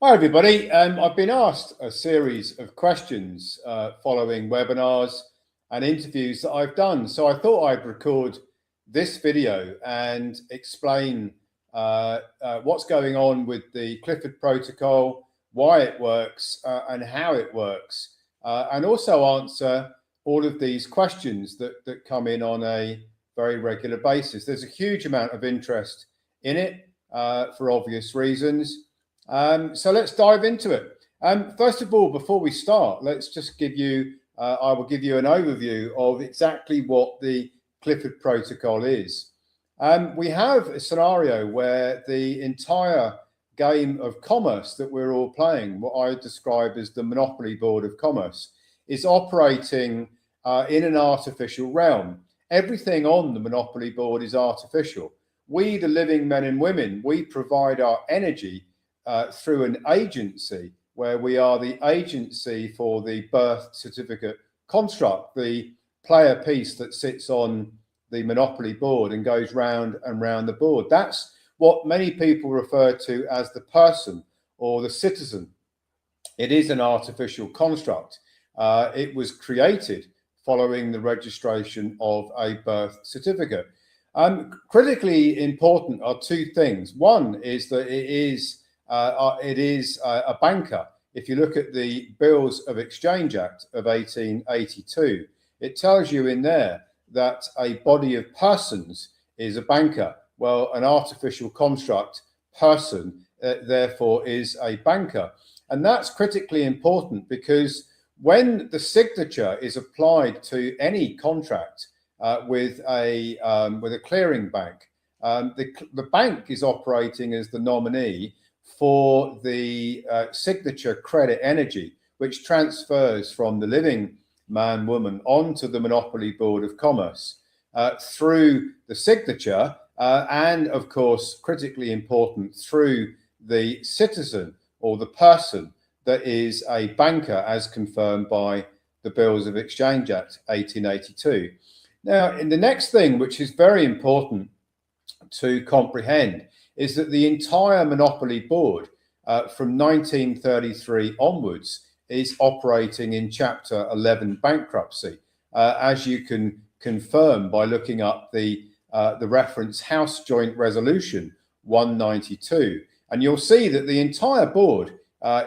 Hi, everybody. I've been asked a series of questions following webinars and interviews that I've done. So I thought I'd record this video and explain what's going on with the Clifford Protocol, why it works and how it works, and also answer all of these questions that come in on a very regular basis. There's a huge amount of interest in it for obvious reasons. So let's dive into it. First of all, before we start, let's just give you, I will give you an overview of exactly what the Clifford Protocol is. We have a scenario where the entire game of commerce that we're all playing, what I describe as the monopoly board of commerce, is operating in an artificial realm. Everything on the monopoly board is artificial. We, the living men and women, we provide our energy through an agency where we are the agency for the birth certificate construct, the player piece that sits on the monopoly board and goes round and round the board. That's what many people refer to as the person or the citizen. It is an artificial construct. It was created following the registration of a birth certificate. Critically important are two things. One is that it is a banker. If you look at the Bills of Exchange Act of 1882, it tells you in there that a body of persons is a banker. Well, an artificial construct person, therefore, is a banker. And that's critically important because when the signature is applied to any contract with a clearing bank, the bank is operating as the nominee for the signature credit energy, which transfers from the living man, woman onto the monopoly board of commerce through the signature and, of course, critically important, through the citizen or the person that is a banker as confirmed by the Bills of Exchange Act 1882. Now, in the next thing, which is very important to comprehend, is that the entire monopoly board from 1933 onwards is operating in Chapter 11 bankruptcy, as you can confirm by looking up the reference House Joint Resolution 192. And you'll see that the entire board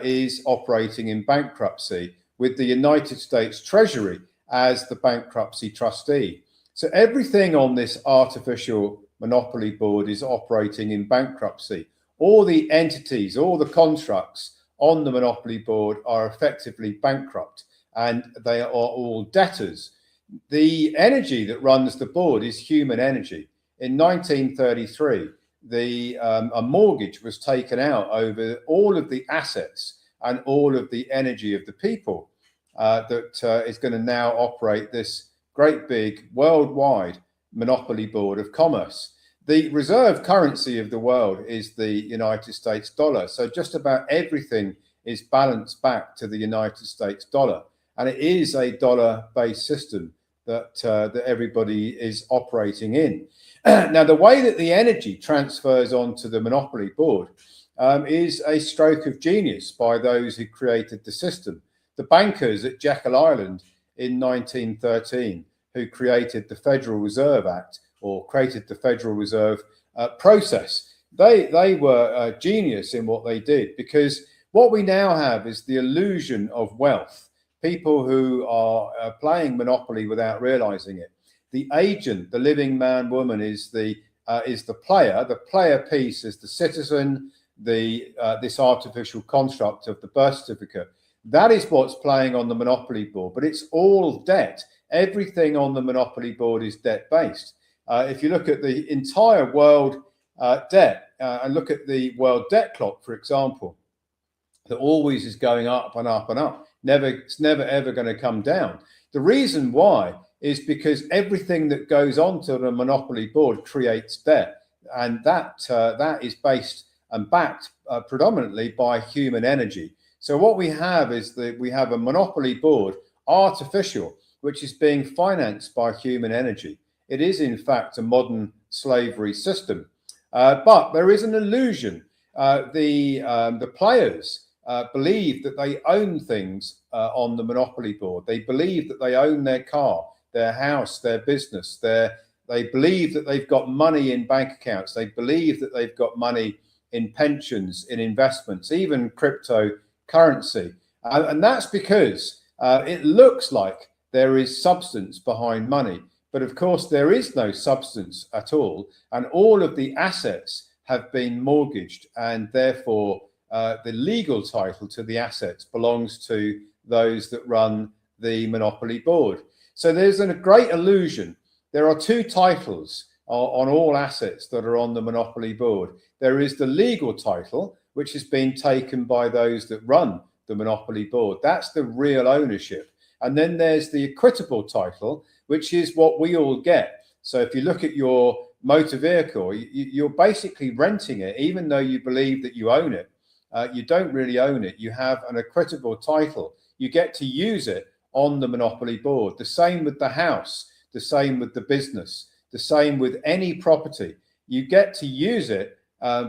is operating in bankruptcy with the United States Treasury as the bankruptcy trustee. So everything on this artificial monopoly board is operating in bankruptcy. All the entities, all the constructs on the monopoly board are effectively bankrupt and they are all debtors. The energy that runs the board is human energy. In 1933, a mortgage was taken out over all of the assets and all of the energy of the people that is going to now operate this great big worldwide monopoly board of commerce. The reserve currency of the world is the United States dollar. So just about everything is balanced back to the United States dollar. And it is a dollar-based system that everybody is operating in. Now, the way that the energy transfers onto the monopoly board is a stroke of genius by those who created the system. The bankers at Jekyll Island in 1913, who created the Federal Reserve Act or created the Federal Reserve process. They were genius in what they did, because what we now have is the illusion of wealth. People who are playing Monopoly without realizing it. The agent, the living man, woman, is the player. The player piece is the citizen. This artificial construct of the birth certificate. That is what's playing on the Monopoly board, but it's all debt. Everything on the Monopoly board is debt-based. If you look at the entire world debt and look at the world debt clock, for example, that always is going up and up and up. It's never ever going to come down. The reason why is because everything that goes onto the Monopoly board creates debt, and that is based and backed predominantly by human energy. So what we have is that we have a Monopoly board, artificial, which is being financed by human energy. It is, in fact, a modern slavery system. But there is an illusion. The players believe that they own things on the monopoly board. They believe that they own their car, their house, their business. They believe that they've got money in bank accounts. They believe that they've got money in pensions, in investments, even cryptocurrency. And that's because it looks like there is substance behind money. But of course, there is no substance at all. And all of the assets have been mortgaged, and therefore the legal title to the assets belongs to those that run the monopoly board. So there's a great illusion. There are two titles on all assets that are on the monopoly board. There is the legal title, which has been taken by those that run the monopoly board. That's the real ownership. And then there's the equitable title, which is what we all get. So if you look at your motor vehicle, you're basically renting it, even though you believe that you own it. You don't really own it. You have an equitable title. You get to use it on the monopoly board. The same with the house, the same with the business, the same with any property. You get to use it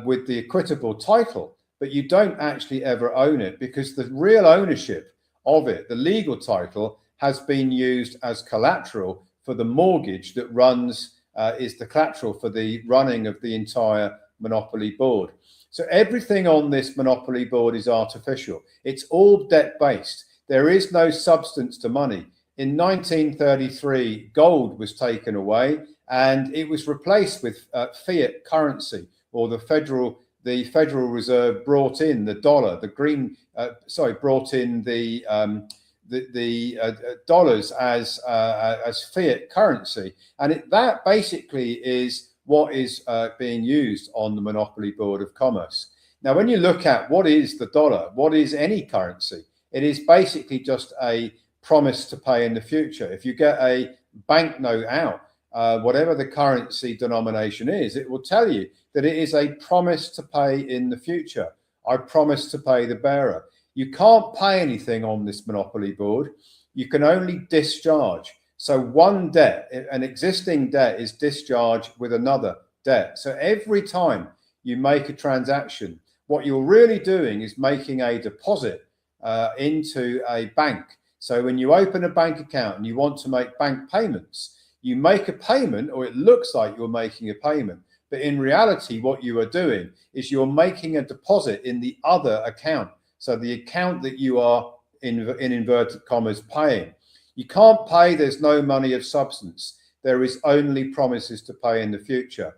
with the equitable title, but you don't actually ever own it, because the real ownership of it, the legal title, has been used as collateral for the mortgage that runs, is the collateral for the running of the entire monopoly board. So everything on this monopoly board is artificial. It's all debt-based. There is no substance to money. In 1933, gold was taken away and it was replaced with fiat currency, or the Federal Reserve brought in the dollar, brought in the dollars as fiat currency, and that basically is what is being used on the Monopoly Board of Commerce. Now, when you look at what is the dollar, what is any currency, it is basically just a promise to pay in the future. If you get a banknote out, whatever the currency denomination is, it will tell you that it is a promise to pay in the future. I promise to pay the bearer. You can't pay anything on this monopoly board. You can only discharge. So one debt, an existing debt, is discharged with another debt. So every time you make a transaction, what you're really doing is making a deposit into a bank. So when you open a bank account and you want to make bank payments, you make a payment, or it looks like you're making a payment. But in reality, what you are doing is you're making a deposit in the other account. So the account that you are, in inverted commas, paying. You can't pay, there's no money of substance. There is only promises to pay in the future.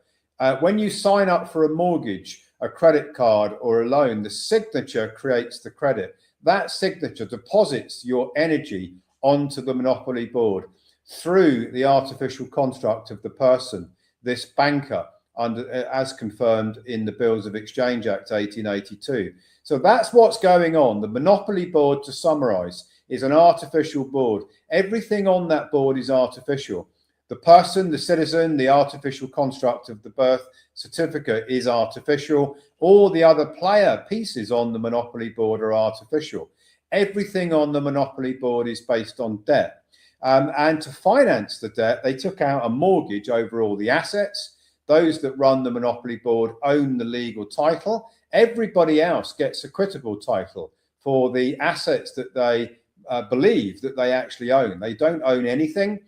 When you sign up for a mortgage, a credit card, or a loan, the signature creates the credit. That signature deposits your energy onto the monopoly board through the artificial construct of the person, this banker, as confirmed in the Bills of Exchange Act 1882. So that's what's going on. The monopoly board, to summarize, is an artificial board. Everything on that board is artificial. The person, the citizen, the artificial construct of the birth certificate is artificial. All the other player pieces on the monopoly board are artificial. Everything on the monopoly board is based on debt. And to finance the debt, they took out a mortgage over all the assets. Those that run the monopoly board own the legal title. Everybody else gets equitable title for the assets that they believe that they actually own. They don't own anything.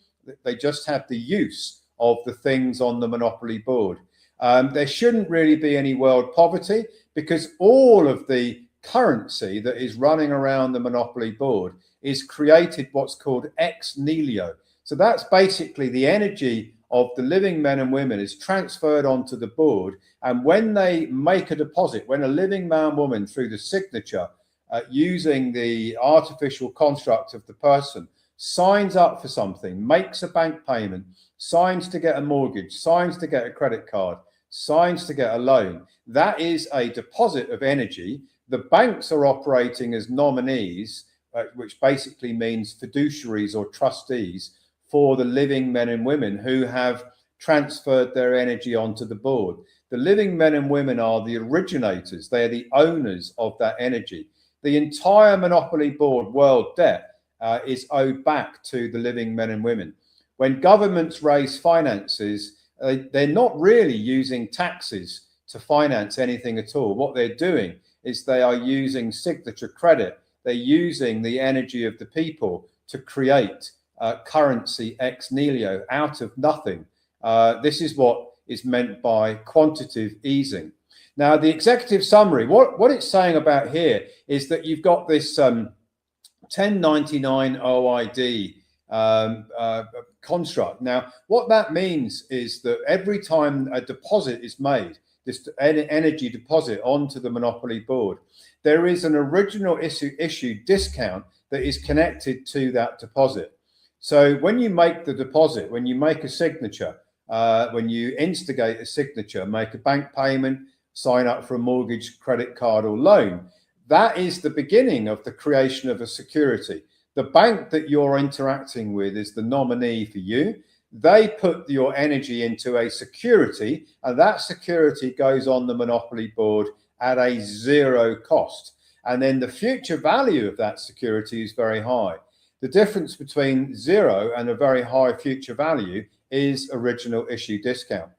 They just have the use of the things on the monopoly board. There shouldn't really be any world poverty, because all of the currency that is running around the monopoly board is created what's called ex nihilo. So that's basically the energy of the living men and women is transferred onto the board. And when they make a deposit, when a living man, woman, through the signature, using the artificial construct of the person, signs up for something, makes a bank payment, signs to get a mortgage, signs to get a credit card, signs to get a loan, that is a deposit of energy. The banks are operating as nominees, which basically means fiduciaries or trustees for the living men and women who have transferred their energy onto the board. The living men and women are the originators. They are the owners of that energy. The entire monopoly board world debt is owed back to the living men and women. When governments raise finances, they're not really using taxes to finance anything at all. What they're doing is they are using signature credit. They're using the energy of the people to create currency ex nihilo, out of nothing. This is what is meant by quantitative easing. Now, the executive summary, what it's saying about here is that you've got this 1099 OID construct. Now, what that means is that every time a deposit is made, this energy deposit onto the monopoly board, there is an original issue discount that is connected to that deposit. So when you make the deposit, when you make a signature, when you instigate a signature, make a bank payment, sign up for a mortgage, credit card or loan, that is the beginning of the creation of a security. The bank that you're interacting with is the nominee for you. They put your energy into a security, and that security goes on the monopoly board at a zero cost. And then the future value of that security is very high. The difference between zero and a very high future value is original issue discount.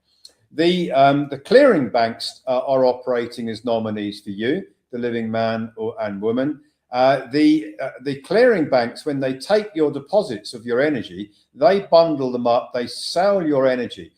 The clearing banks are operating as nominees for you, the living man and woman. The clearing banks, when they take your deposits of your energy, they bundle them up, they sell your energy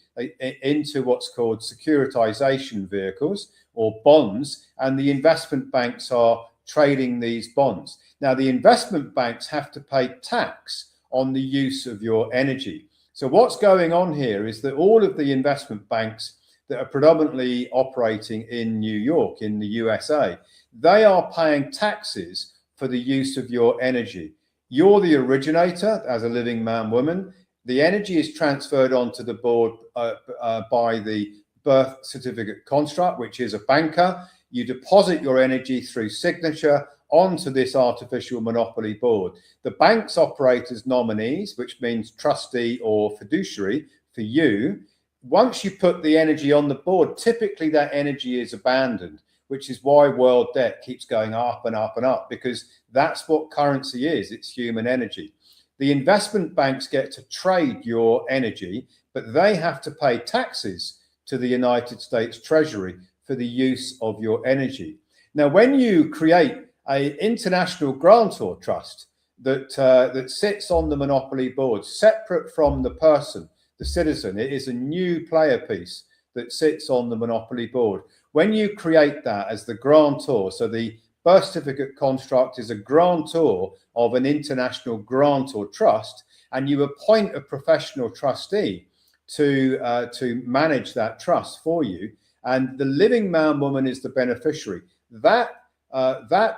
into what's called securitization vehicles or bonds, and the investment banks are trading these bonds. Now, the investment banks have to pay tax on the use of your energy. So what's going on here is that all of the investment banks that are predominantly operating in New York, in the USA, they are paying taxes for the use of your energy. You're the originator as a living man, woman. The energy is transferred onto the board by the birth certificate construct, which is a banker. You deposit your energy through signature onto this artificial monopoly board. The banks operate as nominees, which means trustee or fiduciary for you. Once you put the energy on the board, typically that energy is abandoned, which is why world debt keeps going up and up and up, because that's what currency is. It's human energy. The investment banks get to trade your energy, but they have to pay taxes to the United States Treasury for the use of your energy. Now, when you create an international grantor trust that sits on the monopoly board, separate from the person, the citizen, it is a new player piece that sits on the monopoly board. When you create that as the grantor, so the birth certificate construct is a grantor of an international grantor trust, and you appoint a professional trustee to manage that trust for you, and the living man, woman is the beneficiary. That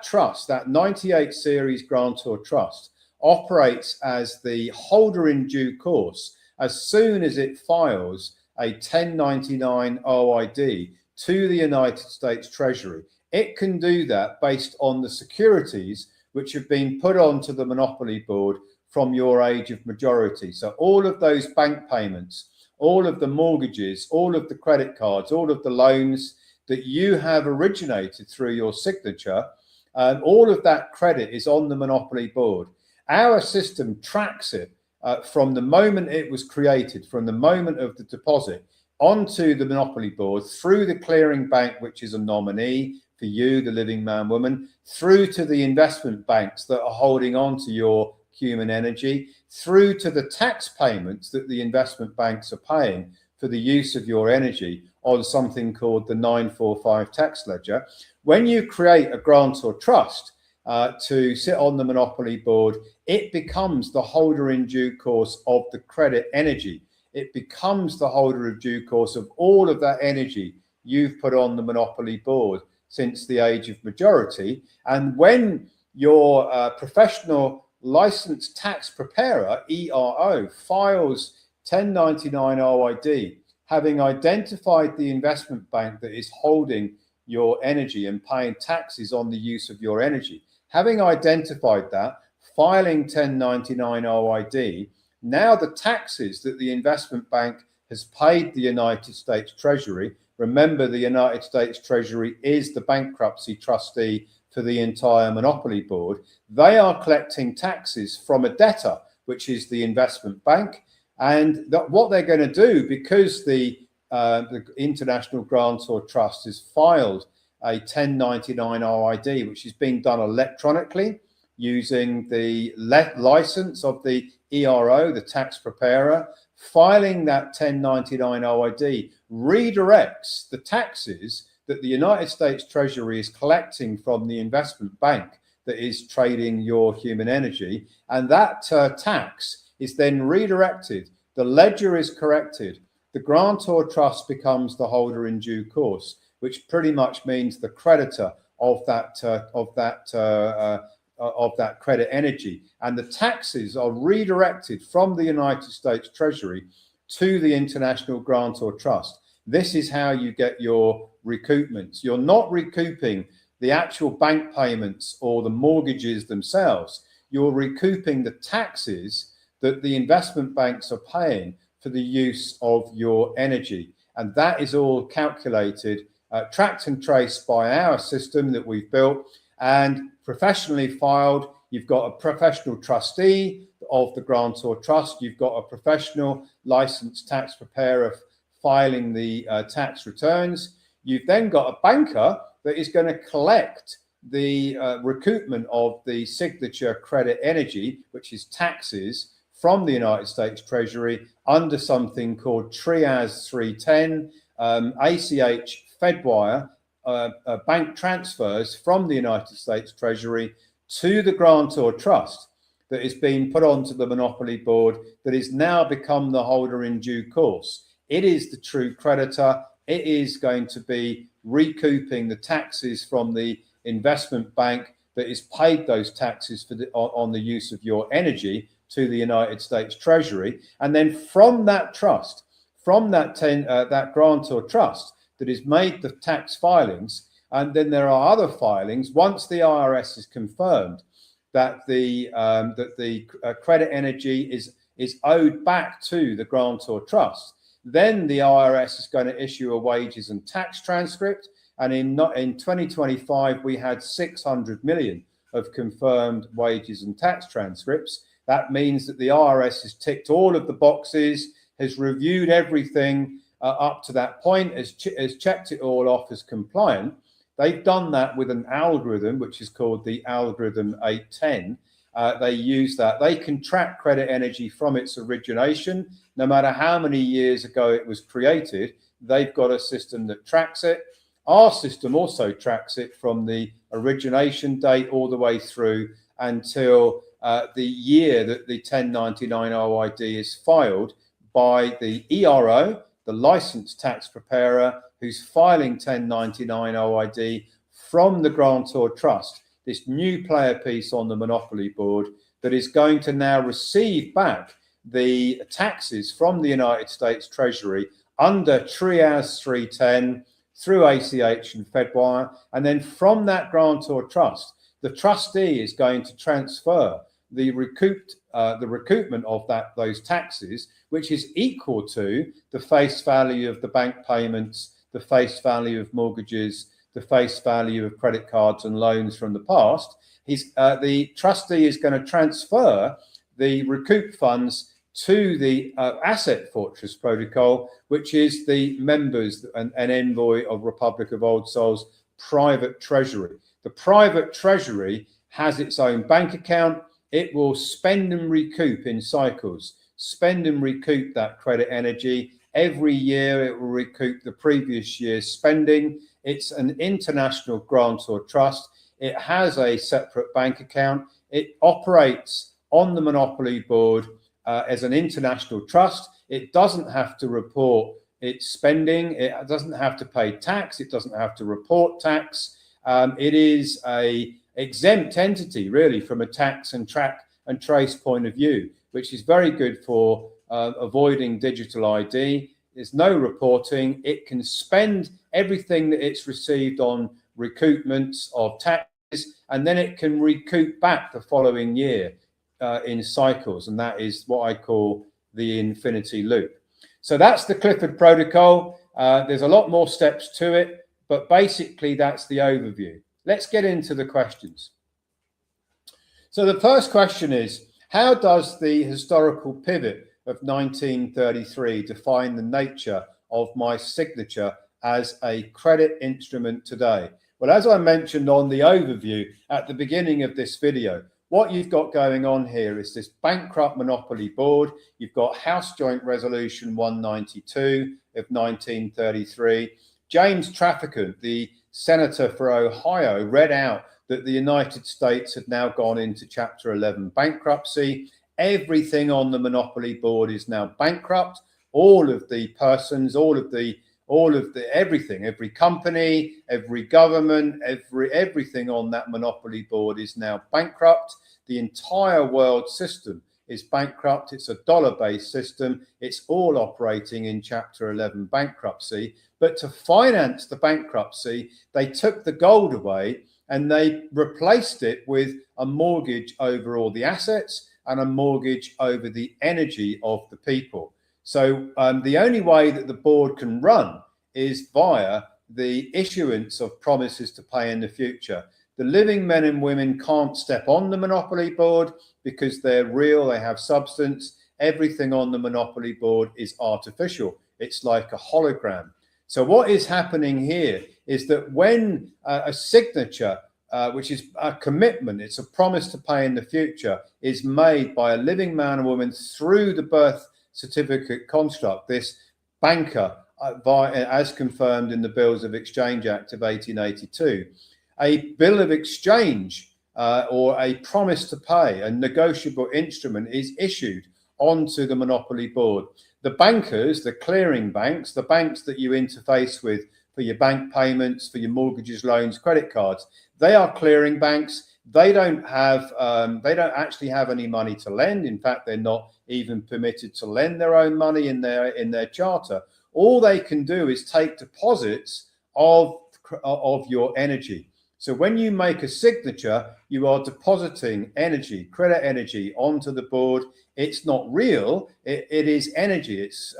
trust, that 98 series grantor trust, operates as the holder in due course as soon as it files a 1099 OID to the United States Treasury. It can do that based on the securities which have been put onto the monopoly board from your age of majority. So all of those bank payments, all of the mortgages, all of the credit cards, all of the loans that you have originated through your signature, all of that credit is on the monopoly board. Our system tracks it from the moment it was created, from the moment of the deposit, onto the monopoly board, through the clearing bank, which is a nominee for you, the living man, woman, through to the investment banks that are holding on to your human energy, through to the tax payments that the investment banks are paying for the use of your energy on something called the 945 tax ledger. When you create a grant or trust to sit on the monopoly board, it becomes the holder in due course of the credit energy. It becomes the holder of due course of all of that energy you've put on the monopoly board since the age of majority. And when your professional licensed tax preparer, ERO, files 1099 OID, having identified the investment bank that is holding your energy and paying taxes on the use of your energy, having identified that, filing 1099 OID, now the taxes that the investment bank has paid the United States Treasury, remember the United States Treasury is the bankruptcy trustee for the entire monopoly board, they are collecting taxes from a debtor, which is the investment bank. And what they're going to do, because the International Grantor Trust is filed a 1099 OID, which is being done electronically using the license of the ERO, the tax preparer. Filing that 1099 OID redirects the taxes that the United States Treasury is collecting from the investment bank that is trading your human energy. And that tax is then redirected. The ledger is corrected. The grantor trust becomes the holder in due course, which pretty much means the creditor of that credit energy. And the taxes are redirected from the United States Treasury to the International Grantor Trust. This is how you get your recoupments. You're not recouping the actual bank payments or the mortgages themselves. You're recouping the taxes that the investment banks are paying for the use of your energy. And that is all calculated, tracked and traced by our system that we've built and professionally filed. You've got a professional trustee of the grantor trust. You've got a professional licensed tax preparer filing the tax returns. You've then got a banker that is going to collect the recoupment of the signature credit energy, which is taxes, from the United States Treasury under something called Trias 310, ACH Fedwire, bank transfers from the United States Treasury to the grantor trust that is being put onto the Monopoly Board, that is now become the holder in due course. It is the true creditor. It is going to be recouping the taxes from the investment bank that is paid those taxes for on the use of your energy to the United States Treasury. And then from that trust, from that grantor trust that is made the tax filings, and then there are other filings once the IRS has confirmed that the credit energy is owed back to the grantor trust. Then the IRS is going to issue a wages and tax transcript. And in 2025, we had 600 million of confirmed wages and tax transcripts. That means that the IRS has ticked all of the boxes, has reviewed everything up to that point, has checked it all off as compliant. They've done that with an algorithm, which is called the algorithm 810. They use that. They can track credit energy from its origination, no matter how many years ago it was created. They've got a system that tracks it. Our system also tracks it from the origination date all the way through until the year that the 1099 OID is filed by the ERO, the licensed tax preparer, who's filing 1099 OID from the grantor trust, this new player piece on the Monopoly Board that is going to now receive back the taxes from the United States Treasury under Trias 310 through ACH and Fedwire. And then from that grantor trust, the trustee is going to transfer the recoupment of those taxes, which is equal to the face value of the bank payments, the face value of mortgages, the face value of credit cards and loans from the past. The trustee is going to transfer the recoup funds to the Asset Fortress Protocol, which is the members and envoy of Republic of Old Souls private treasury. The private treasury has its own bank account. It will spend and recoup in cycles, spend and recoup that credit energy. Every year it will recoup the previous year's spending. It's an international grantor trust. It has a separate bank account. It operates on the Monopoly Board as an international trust. It doesn't have to report its spending. It doesn't have to pay tax. It doesn't have to report tax. It is a exempt entity, really, from a tax and track and trace point of view, which is very good for avoiding digital ID. There's no reporting. It can spend everything that it's received on recoupments of taxes, and then it can recoup back the following year in cycles. And that is what I call the infinity loop. So that's the Clifford Protocol. There's a lot more steps to it, but basically that's the overview. Let's get into the questions. So the first question is, how does the historical pivot of 1933 define the nature of my signature as a credit instrument today? Well, as I mentioned on the overview at the beginning of this video, what you've got going on here is this bankrupt monopoly board. You've got House Joint Resolution 192 of 1933. James Traficant, the senator for Ohio, read out that the United States had now gone into Chapter 11 bankruptcy. Everything on the monopoly board is now bankrupt. All of the persons, everything, every company, every government, everything on that monopoly board is now bankrupt. The entire world system is bankrupt. It's a dollar-based system. It's all operating in Chapter 11 bankruptcy. But to finance the bankruptcy, they took the gold away and they replaced it with a mortgage over all the assets and a mortgage over the energy of the people. So the only way that the board can run is via the issuance of promises to pay in the future. The living men and women can't step on the monopoly board because they're real, they have substance. Everything on the monopoly board is artificial. It's like a hologram. So what is happening here is that when a signature, which is a commitment, it's a promise to pay in the future, is made by a living man or woman through the birth certificate construct, this banker, as confirmed in the Bills of Exchange Act of 1882, a bill of exchange or a promise to pay, a negotiable instrument, is issued onto the monopoly board. The bankers, the clearing banks, the banks that you interface with for your bank payments, for your mortgages, loans, credit cards, they are clearing banks. They don't actually have any money to lend. In fact, they're not even permitted to lend their own money in their charter. All they can do is take deposits of your energy. So when you make a signature, you are depositing energy, credit energy, onto the board. It's not real. It is energy. It's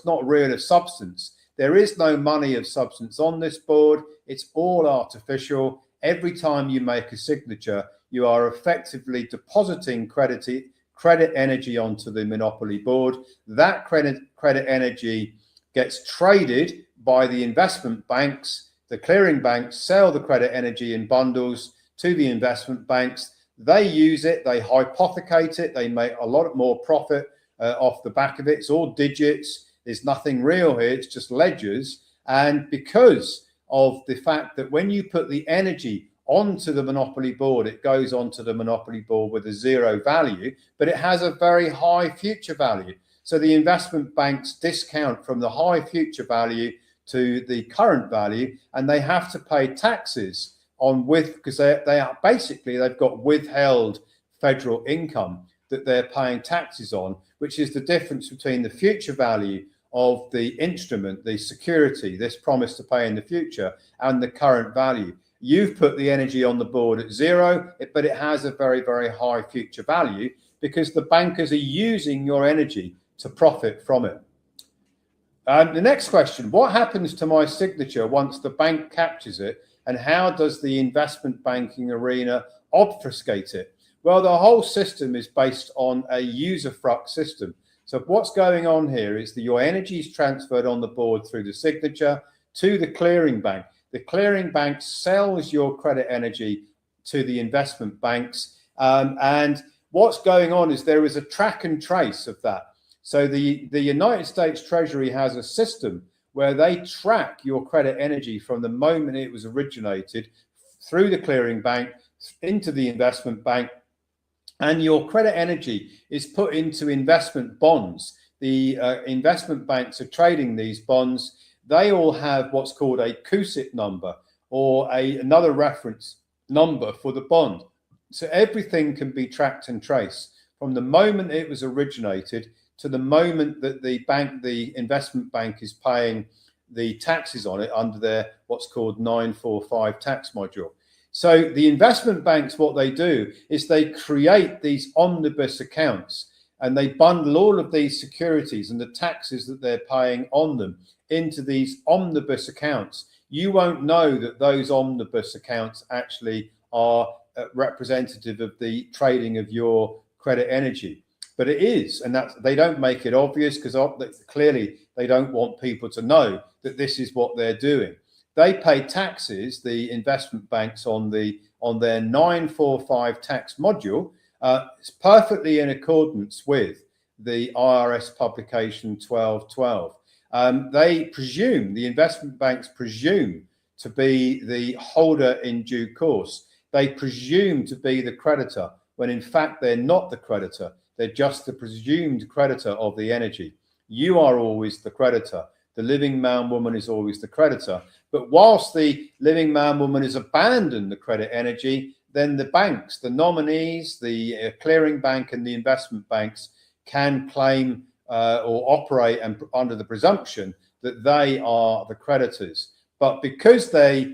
not real of substance. There is no money of substance on this board. It's all artificial. Every time you make a signature, you are effectively depositing credit energy onto the monopoly board. That credit energy gets traded by the investment banks. The clearing banks sell the credit energy in bundles to the investment banks. They use it, they hypothecate it, they make a lot more profit off the back of it. It's all digits. There's nothing real here. It's just ledgers. And because of the fact that when you put the energy onto the monopoly board, it goes onto the monopoly board with a zero value, but it has a very high future value. So the investment banks discount from the high future value to the current value, and they have to pay taxes on because they've got withheld federal income that they're paying taxes on, which is the difference between the future value of the instrument, the security, this promise to pay in the future, and the current value. You've put the energy on the board at zero, but it has a very, very high future value because the bankers are using your energy to profit from it. The next question, what happens to my signature once the bank captures it, and how does the investment banking arena obfuscate it? Well, the whole system is based on a usufruct system. So what's going on here is that your energy is transferred on the board through the signature to the clearing bank. The clearing bank sells your credit energy to the investment banks. And what's going on is there is a track and trace of that. So the United States Treasury has a system where they track your credit energy from the moment it was originated through the clearing bank into the investment bank. And your credit energy is put into investment bonds. The investment banks are trading these bonds. They all have what's called a CUSIP number or another reference number for the bond. So everything can be tracked and traced from the moment it was originated to the moment that the investment bank is paying the taxes on it under their what's called 945 tax module. So the investment banks, what they do is they create these omnibus accounts and they bundle all of these securities and the taxes that they're paying on them into these omnibus accounts. You won't know that those omnibus accounts actually are representative of the trading of your credit energy. But it is, and they don't make it obvious because clearly they don't want people to know that this is what they're doing. they pay taxes, the investment banks, on their 945 tax module. It's perfectly in accordance with the IRS publication 1212. The investment banks presume to be the holder in due course. They presume to be the creditor, when in fact they're not the creditor. They're just the presumed creditor of the energy. You are always the creditor. The living man, woman is always the creditor. But whilst the living man, woman has abandoned the credit energy, then the banks, the nominees, the clearing bank and the investment banks can claim or operate under the presumption that they are the creditors. But because they're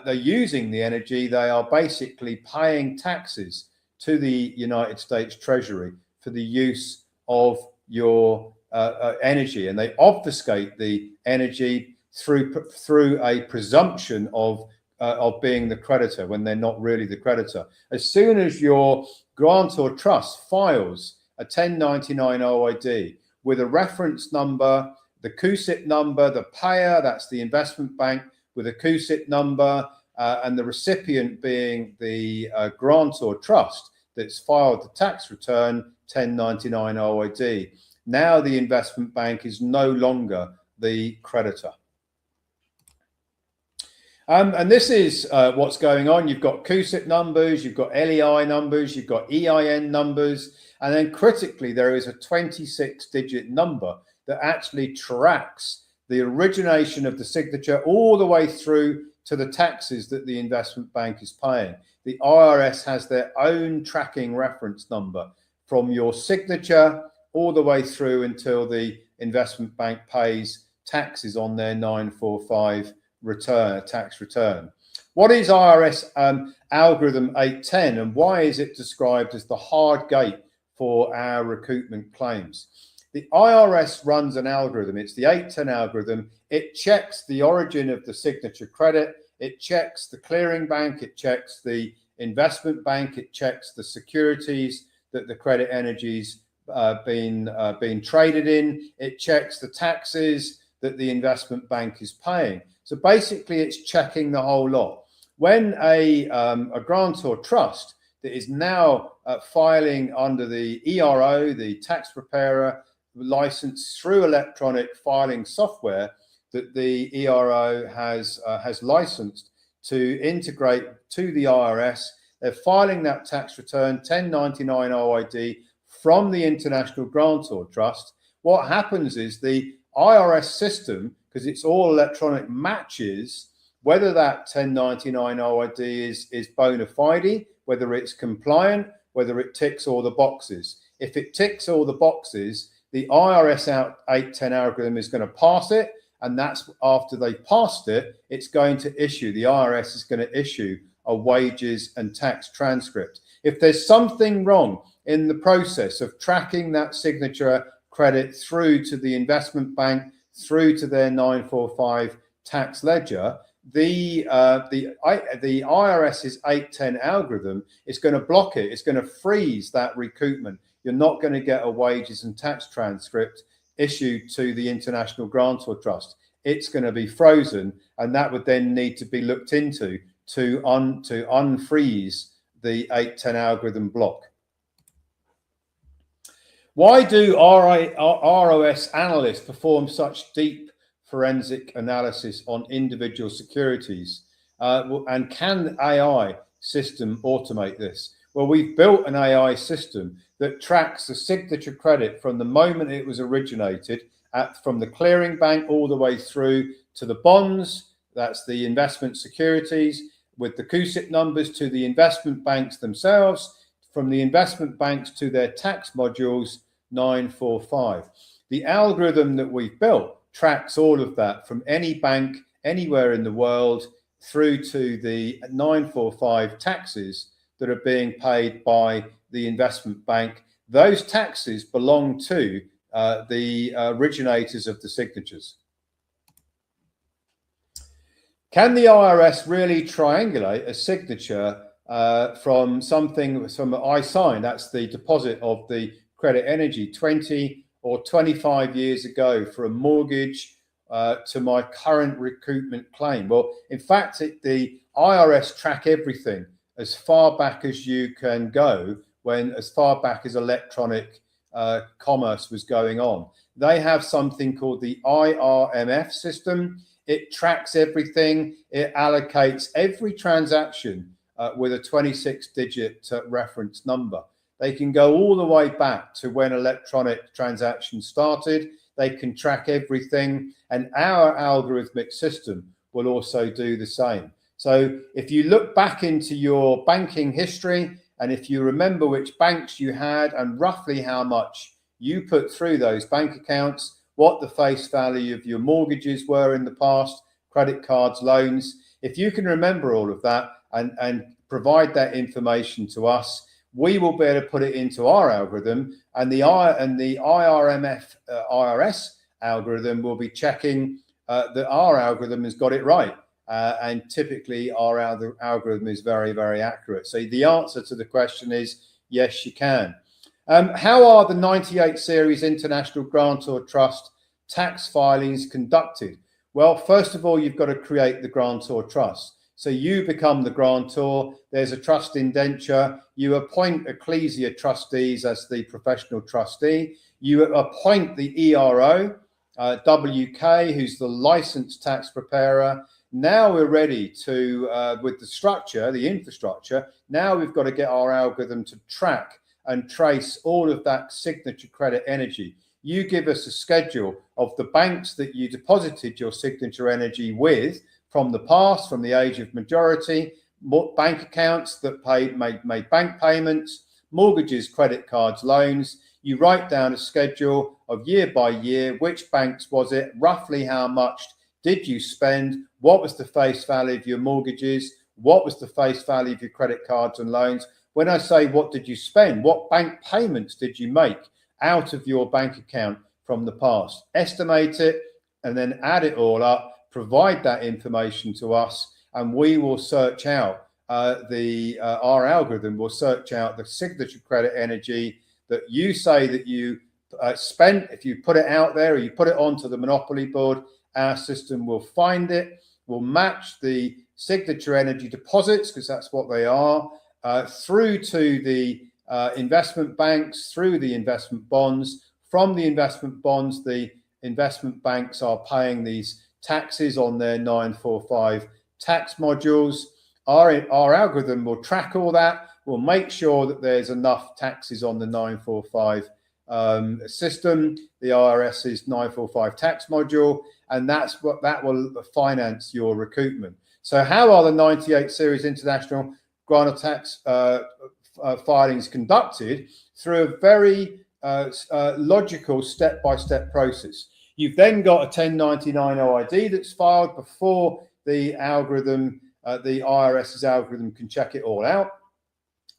using the energy, they are basically paying taxes to the United States Treasury for the use of your energy, and they obfuscate the energy through a presumption of being the creditor when they're not really the creditor. As soon as your grantor trust files a 1099 OID with a reference number, the CUSIP number, the payer, that's the investment bank, with a CUSIP number, and the recipient being the grantor trust that's filed the tax return 1099 OID. Now the investment bank is no longer the creditor. And this is what's going on. You've got CUSIP numbers, you've got LEI numbers, you've got EIN numbers, and then critically there is a 26-digit number that actually tracks the origination of the signature all the way through to the taxes that the investment bank is paying. The IRS has their own tracking reference number from your signature all the way through until the investment bank pays taxes on their 945 tax return. What is IRS algorithm 810, and why is it described as the hard gate for our recoupment claims? The IRS runs an algorithm. It's the 810 algorithm. It checks the origin of the signature credit. It checks the clearing bank. It checks the investment bank. It checks the securities that the credit energy's been traded in. It checks the taxes that the investment bank is paying. So basically, it's checking the whole lot. When a grantor trust that is now filing under the ERO, the tax preparer license through electronic filing software that the ERO has licensed to integrate to the IRS, they're filing that tax return 1099 OID from the International Grantor Trust. What happens is the IRS system, because it's all electronic, matches whether that 1099 OID is bona fide, whether it's compliant, whether it ticks all the boxes. If it ticks all the boxes, the IRS 810 algorithm is going to pass it, and that's after they passed it, it's going to issue, the IRS is going to issue a wages and tax transcript. If there's something wrong in the process of tracking that signature credit through to the investment bank, through to their 945 tax ledger, the IRS's 810 algorithm is going to block it. It's going to freeze that recoupment. You're not going to get a wages and tax transcript issued to the International Grantor Trust. It's going to be frozen, and that would then need to be looked into to unfreeze the 810 algorithm block. Why do ROS analysts perform such deep forensic analysis on individual securities? And can AI system automate this? Well, we've built an AI system that tracks the signature credit from the moment it was originated from the clearing bank all the way through to the bonds, that's the investment securities, with the CUSIP numbers to the investment banks themselves, from the investment banks to their tax modules 945. The algorithm that we've built tracks all of that from any bank anywhere in the world through to the 945 taxes that are being paid by the investment bank. Those taxes belong to the originators of the signatures. Can the IRS really triangulate a signature from I signed? That's the deposit of the credit energy 20 or 25 years ago for a mortgage to my current recoupment claim? Well, in fact, the IRS track everything as far back as you can go, as far back as electronic commerce was going on. They have something called the IRMF system. It tracks everything. It allocates every transaction with a 26-digit reference number. They can go all the way back to when electronic transactions started. They can track everything, and our algorithmic system will also do the same. So if you look back into your banking history, and if you remember which banks you had and roughly how much you put through those bank accounts, what the face value of your mortgages were in the past, credit cards, loans, if you can remember all of that and provide that information to us, we will be able to put it into our algorithm, and the IRMF IRS algorithm will be checking that our algorithm has got it right. And typically our algorithm is very, very accurate. So the answer to the question is yes, you can. How are the 98 series International Grantor Trust tax filings conducted? Well, first of all, you've got to create the grantor trust. So you become the grantor. There's a trust indenture. You appoint ecclesia trustees as the professional trustee. You appoint the ERO, WK, who's the licensed tax preparer. Now we're ready to, with the structure, the infrastructure, now we've got to get our algorithm to track and trace all of that signature credit energy. You give us a schedule of the banks that you deposited your signature energy with from the past, from the age of majority, bank accounts that made bank payments, mortgages, credit cards, loans. You write down a schedule of year by year, which banks was it, roughly how much did you spend, what was the face value of your mortgages, what was the face value of your credit cards and loans. When I say what did you spend, what bank payments did you make out of your bank account from the past? Estimate it and then add it all up, provide that information to us, and we will search out our algorithm will search out the signature credit energy that you say that you spent. If you put it out there or you put it onto the monopoly board, our system will find it, will match the signature energy deposits, because that's what they are, through to the investment banks, through the investment bonds. From the investment bonds, the investment banks are paying these taxes on their 945 tax modules. Our algorithm will track all that. We'll make sure that there's enough taxes on the 945 system, the IRS's 945 tax module, and that will finance your recoupment. So how are the 98 series International Grantor tax filings conducted? Through a very logical step-by-step process. You've then got a 1099 OID that's filed before the algorithm, the IRS's algorithm can check it all out.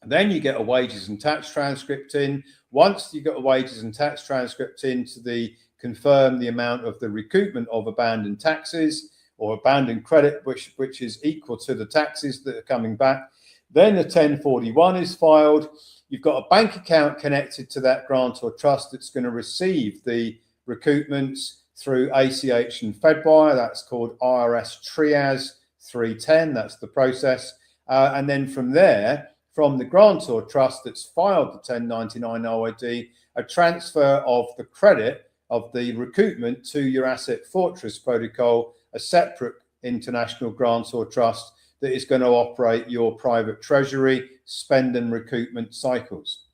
And then you get a wages and tax transcript in. Once you get a wages and tax transcript in to confirm the amount of the recoupment of abandoned taxes or abandoned credit, which is equal to the taxes that are coming back, then the 1041 is filed. You've got a bank account connected to that grant or trust that's going to receive the recoupments through ACH and FedWire. That's called IRS Trias 310. That's the process. And then from there, from the grantor trust that's filed the 1099 OID, a transfer of the credit of the recoupment to your Asset Fortress protocol, a separate international grantor trust that is going to operate your private treasury, spend and recoupment cycles.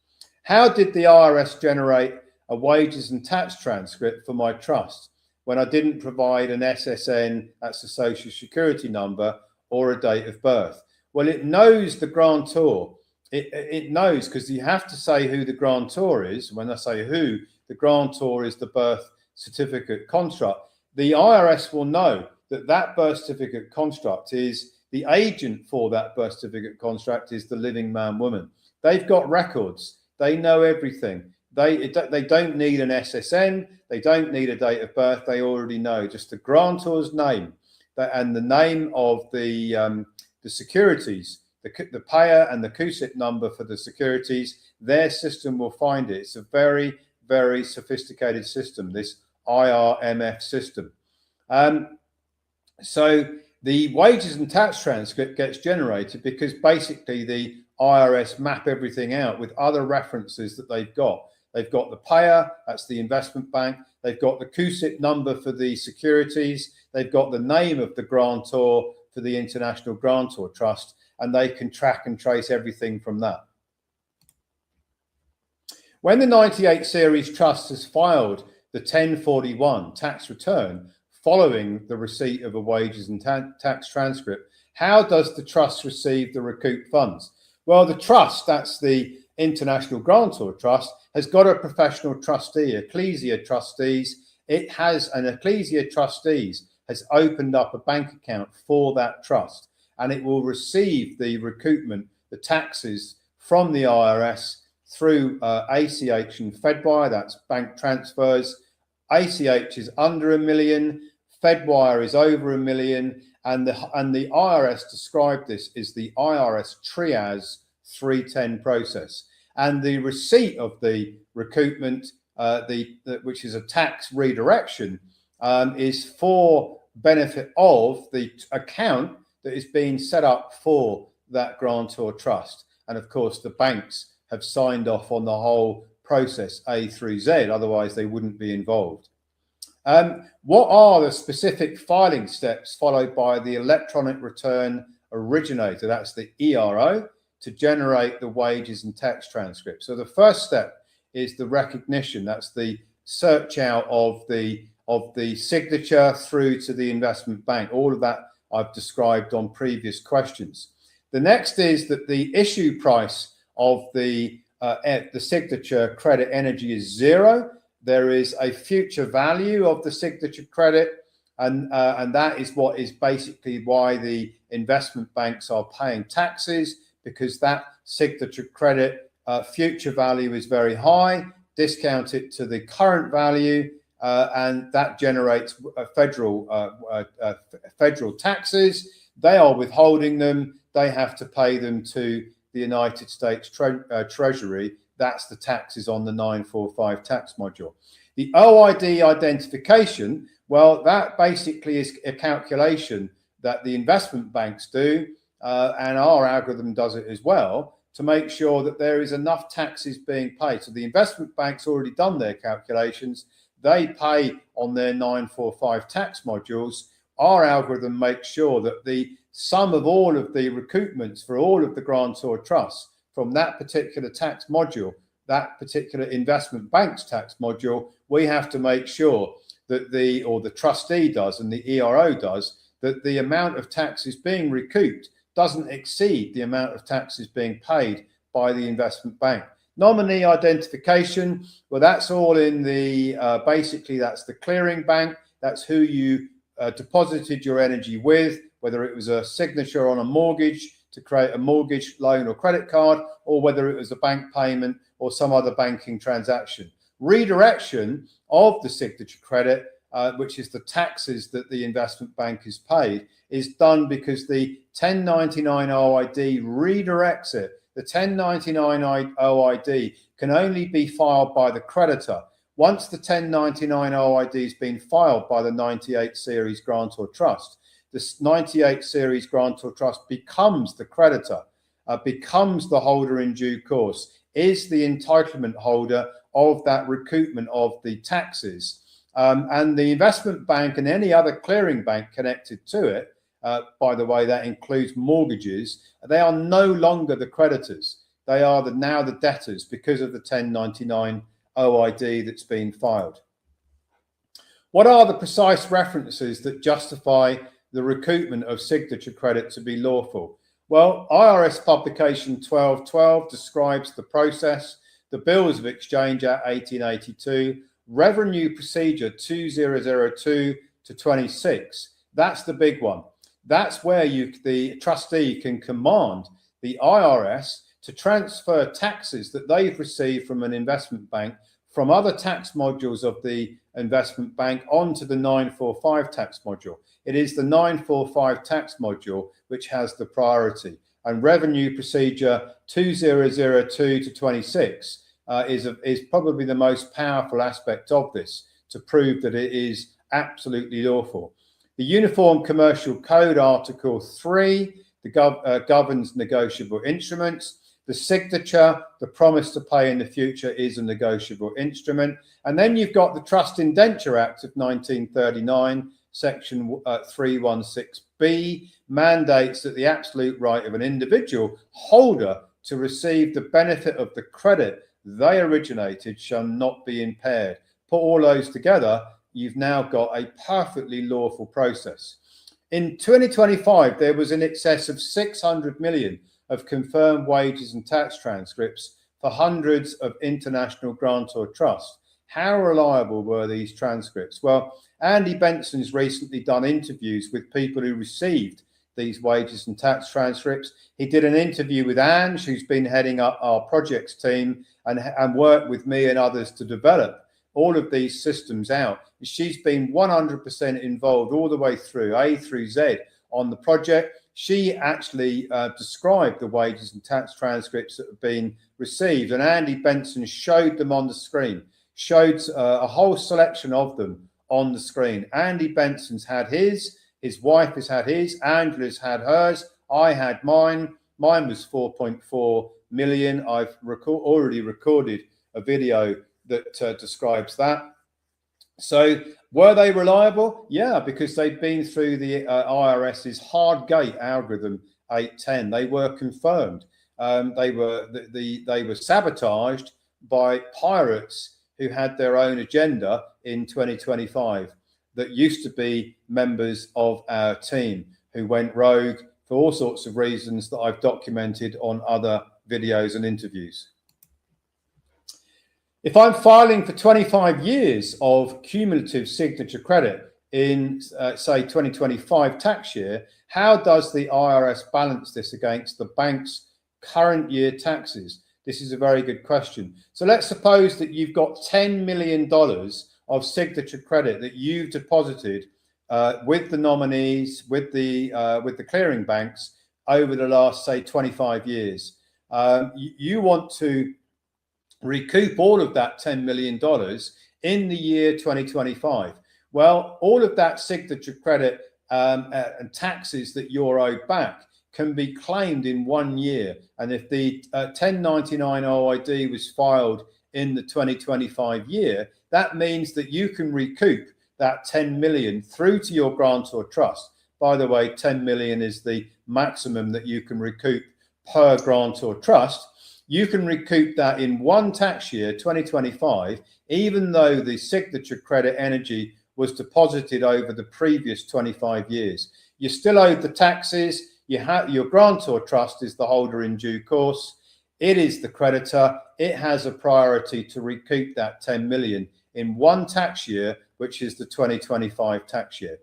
How did the IRS generate a wages and tax transcript for my trust when I didn't provide an SSN, that's a social security number, or a date of birth? Well, it knows the grantor. It knows, because you have to say who the grantor is. When I say who, the grantor is the birth certificate construct. The IRS will know that that birth certificate construct is the agent for that birth certificate construct is the living man woman. They've got records. They know everything. They don't need an SSN. They don't need a date of birth. They already know just the grantor's name and the name of the securities, the payer and the CUSIP number for the securities. Their system will find it. It's a very, very sophisticated system, this IRMF system. So the wages and tax transcript gets generated because basically the IRS map everything out with other references that they've got. They've got the payer, that's the investment bank. They've got the CUSIP number for the securities. They've got the name of the grantor for the International Grantor Trust, and they can track and trace everything from that. When the 98 series trust has filed the 1041 tax return following the receipt of a wages and tax transcript, how does the trust receive the recoup funds? Well, the trust, that's the International Grantor Trust, has got a professional trustee, Ecclesia Trustees. It has an Ecclesia Trustees has opened up a bank account for that trust, and it will receive the recoupment, the taxes from the IRS through ACH and Fedwire, that's bank transfers. ACH is under $1 million, Fedwire is over $1 million, and the IRS described this as the IRS Trias 310 process. And the receipt of the recoupment, which is a tax redirection, is for benefit of the account that is being set up for that grantor trust. And of course, the banks have signed off on the whole process A through Z, otherwise they wouldn't be involved. What are the specific filing steps followed by the electronic return originator, that's the ERO, to generate the wages and tax transcript? So the first step is the recognition, that's the search out of the signature through to the investment bank. All of that I've described on previous questions. The next is that the issue price of the signature credit energy is 0. There is a future value of the signature credit, and that is what is basically why the investment banks are paying taxes, because that signature credit future value is very high. Discount it to the current value, and that generates federal taxes. They are withholding them. They have to pay them to the United States Treasury. That's the taxes on the 945 tax module. The OID identification, well, that basically is a calculation that the investment banks do, and our algorithm does it as well, to make sure that there is enough taxes being paid. So the investment bank's already done their calculations. They pay on their 945 tax modules. Our algorithm makes sure that the sum of all of the recoupments for all of the grantor trusts from that particular tax module, that particular investment bank's tax module, we have to make sure that the trustee does and the ERO does, that the amount of taxes being recouped doesn't exceed the amount of taxes being paid by the investment bank. Nominee identification, well, that's all in the, basically that's the clearing bank. That's who you deposited your energy with, whether it was a signature on a mortgage to create a mortgage loan or credit card, or whether it was a bank payment or some other banking transaction. Redirection of the signature credit, which is the taxes that the investment bank has paid, is done because the 1099 OID redirects it. The 1099 OID can only be filed by the creditor. Once the 1099 OID has been filed by the 98 series grantor trust, this 98 series grantor trust becomes the creditor, becomes the holder in due course, is the entitlement holder of that recoupment of the taxes. And the investment bank and any other clearing bank connected to it, by the way, that includes mortgages, they are no longer the creditors. They are now the debtors because of the 1099 OID that's been filed. What are the precise references that justify the recoupment of signature credit to be lawful? Well, IRS publication 1212 describes the process, the Bills of Exchange Act 1882, Revenue Procedure 2002 to 26. That's the big one. That's where the trustee can command the IRS to transfer taxes that they've received from an investment bank from other tax modules of the investment bank onto the 945 tax module. It is the 945 tax module which has the priority. And Revenue Procedure 2002 to 26 is probably the most powerful aspect of this, to prove that it is absolutely lawful. The Uniform Commercial Code, Article 3, governs negotiable instruments. The signature, the promise to pay in the future, is a negotiable instrument. And then you've got the Trust Indenture Act of 1939, Section 316B, mandates that the absolute right of an individual holder to receive the benefit of the credit they originated shall not be impaired. Put all those together, you've now got a perfectly lawful process. In 2025, there was in excess of 600 million of confirmed wages and tax transcripts for hundreds of international grantor trusts. How reliable were these transcripts? Well, Andy Benson's recently done interviews with people who received these wages and tax transcripts. He did an interview with Ange, who's been heading up our projects team and worked with me and others to develop all of these systems out. She's been 100% involved all the way through, A through Z, on the project. She actually described the wages and tax transcripts that have been received, and Andy Benson showed them on the screen, showed a whole selection of them on the screen. Andy Benson's had his wife has had his, Angela's had hers, I had mine. Mine was 4.4 million. I've already recorded a video that describes that. So were they reliable? Yeah, because they'd been through the IRS's hard gate algorithm 810. They were confirmed. They were sabotaged by pirates who had their own agenda in 2025 that used to be members of our team who went rogue for all sorts of reasons that I've documented on other videos and interviews. If I'm filing for 25 years of cumulative signature credit in, say, 2025 tax year, how does the IRS balance this against the bank's current year taxes? This is a very good question. So let's suppose that you've got $10 million of signature credit that you've deposited with the nominees, with the clearing banks over the last, say, 25 years. You want to recoup all of that $10 million in the year 2025. Well, all of that signature credit and taxes that you're owed back can be claimed in 1 year. And if the 1099 OID was filed in the 2025 year, that means that you can recoup that 10 million through to your grantor trust. By the way, 10 million is the maximum that you can recoup per grantor trust. You can recoup that in one tax year, 2025, even though the signature credit energy was deposited over the previous 25 years. You're still owed the taxes. Your grantor trust is the holder in due course. It is the creditor. It has a priority to recoup that 10 million in one tax year, which is the 2025 tax year.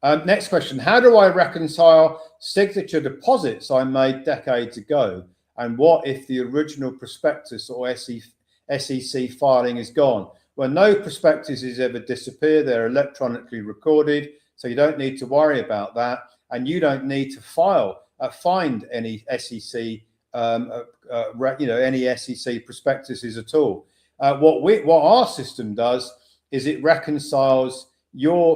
Next question. How do I reconcile signature deposits I made decades ago? And what if the original prospectus or SEC filing is gone? Well, no prospectuses ever disappear. They're electronically recorded, so you don't need to worry about that. And you don't need to find any SEC, any SEC prospectuses at all. What our system does is it reconciles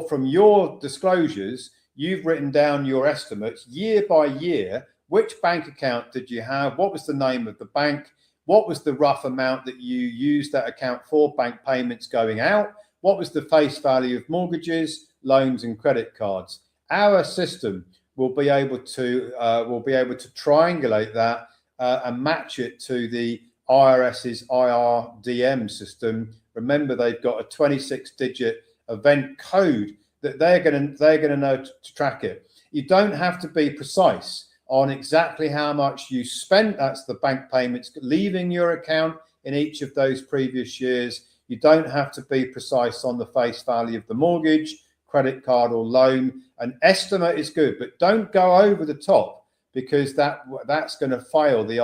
from your disclosures. You've written down your estimates year by year. Which bank account did you have? What was the name of the bank? What was the rough amount that you used that account for, bank payments going out? What was the face value of mortgages, loans, and credit cards? Our system will be able to triangulate that and match it to the IRS's IRDM system. Remember, they've got a 26-digit event code that they're going to know to track it. You don't have to be precise on exactly how much you spent. That's the bank payments leaving your account in each of those previous years. You don't have to be precise on the face value of the mortgage, credit card, or loan. An estimate is good, but don't go over the top, because that's going to fail the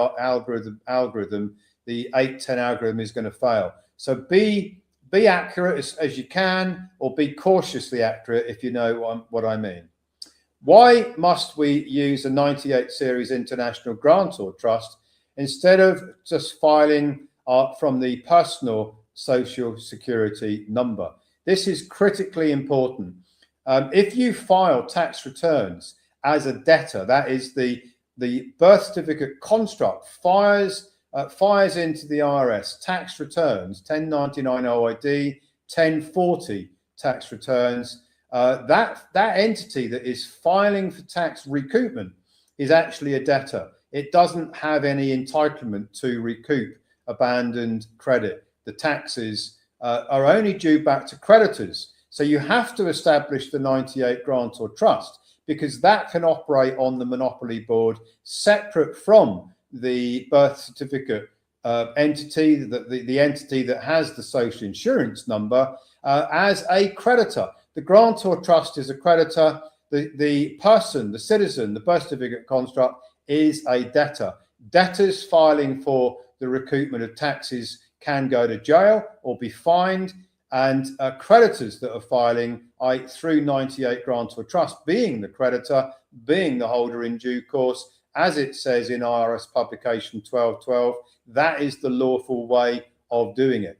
algorithm. The 810 algorithm is going to fail. So be accurate as you can, or be cautiously accurate, if you know what I mean. Why must we use a 98 series international grantor trust instead of just filing from the personal social security number? This is critically important. If you file tax returns as a debtor, that is the birth certificate construct fires into the IRS tax returns, 1099 OID, 1040 tax returns. That entity that is filing for tax recoupment is actually a debtor. It doesn't have any entitlement to recoup abandoned credit. The taxes are only due back to creditors. So you have to establish the 98 grantor trust, because that can operate on the Monopoly Board separate from the birth certificate entity, the entity that has the social insurance number, as a creditor. The grantor trust is a creditor. The person, the citizen, the birth certificate construct is a debtor. Debtors filing for the recoupment of taxes can go to jail or be fined, and creditors that are filing through 98 grantor trust, being the creditor, being the holder in due course, as it says in IRS publication 1212, that is the lawful way of doing it.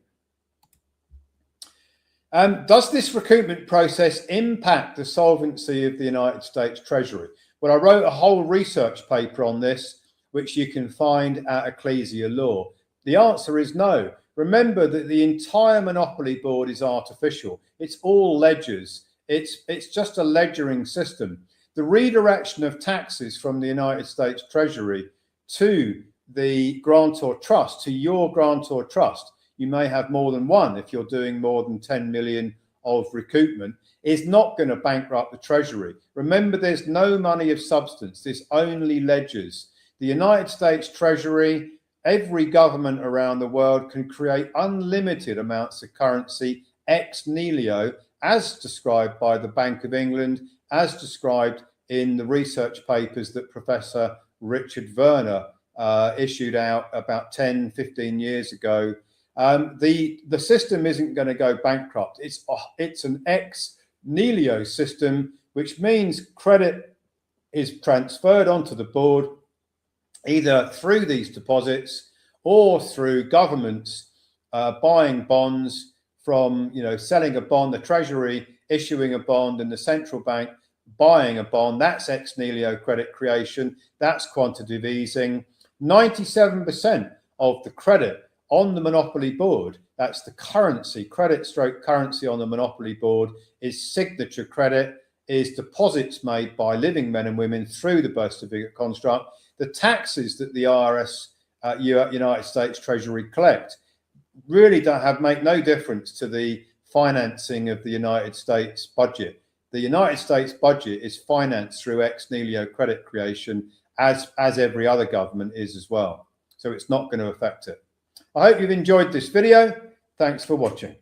Does this recoupment process impact the solvency of the United States Treasury? Well, I wrote a whole research paper on this, which you can find at Ecclesia Law. The answer is no. Remember that the entire Monopoly Board is artificial. It's all ledgers. It's just a ledgering system. The redirection of taxes from the United States Treasury to the grantor trust, to your grantor trust, you may have more than one if you're doing more than 10 million of recoupment, is not going to bankrupt the Treasury. Remember, there's no money of substance. There's only ledgers. The United States Treasury, every government around the world can create unlimited amounts of currency ex nihilo, as described by the Bank of England, as described in the research papers that Professor Richard Werner issued out about 10, 15 years ago. The system isn't going to go bankrupt. It's an ex nihilo system, which means credit is transferred onto the board either through these deposits or through governments buying bonds from, selling a bond, the Treasury issuing a bond and the central bank buying a bond. That's ex nihilo credit creation. That's quantitative easing. 97% of the credit on the Monopoly Board, that's the currency, credit stroke currency on the Monopoly Board, is signature credit, is deposits made by living men and women through the birth certificate construct. The taxes that the IRS, United States Treasury collect, really make no difference to the financing of the United States budget. The United States budget is financed through ex nihilo credit creation, as every other government is as well. So it's not going to affect it. I hope you've enjoyed this video. Thanks for watching.